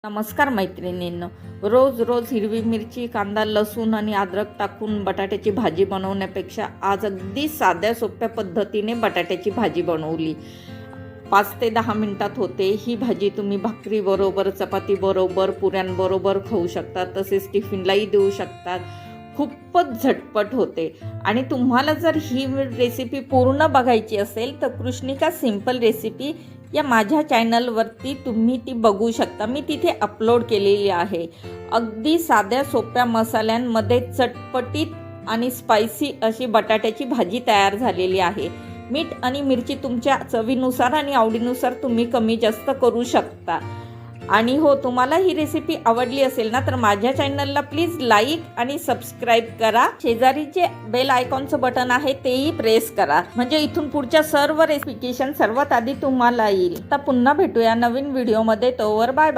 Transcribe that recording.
नमस्कार मैत्रिणींनो, रोज रोज हिरवी मिरची, कांदा, लसूण आणि अद्रक टाकून बटाट्याची भाजी बनवण्यापेक्षा आज अगदी साध्या सोप्या पद्धतीने बटाट्याची भाजी बनवली. 5 ते 10 मिनिटात होते. ही भाजी तुम्ही भाकरीबरोबर, चपातीबरोबर, पुऱ्यांबरोबर खाऊ शकता. तसेच टिफिनलाही देऊ शकतात. खूपच झटपट होते. आणि तुम्हाला जर ही रेसिपी पूर्ण बघायची असेल तर कृष्णिका सिंपल रेसिपी या माझ्या चॅनलवरती तुम्ही ती बघू शकता. मी तिथे अपलोड केलेली आहे. अगदी साध्या सोप्या मसाल्यांमध्ये चटपटीत आणि स्पायसी अशी बटाट्याची भाजी तयार झालेली आहे. मीठ आणि मिरची तुमच्या चवीनुसार आणि आवडीनुसार तुम्ही कमी जास्त करू शकता. आणि हो, तुम्हाला ही रेसिपी आवडली असेल ना तर माझ्या चॅनलला प्लीज लाईक आणि सबस्क्राईब करा. शेजारीचे बेल आयकॉनचं बटन आहे तेही प्रेस करा, म्हणजे इथून पुढच्या सर्व रेसिपिकेशन सर्वात आधी तुम्हाला येईल. आता पुन्हा भेटूया नवीन व्हिडिओमध्ये. तोवर बाय बाय.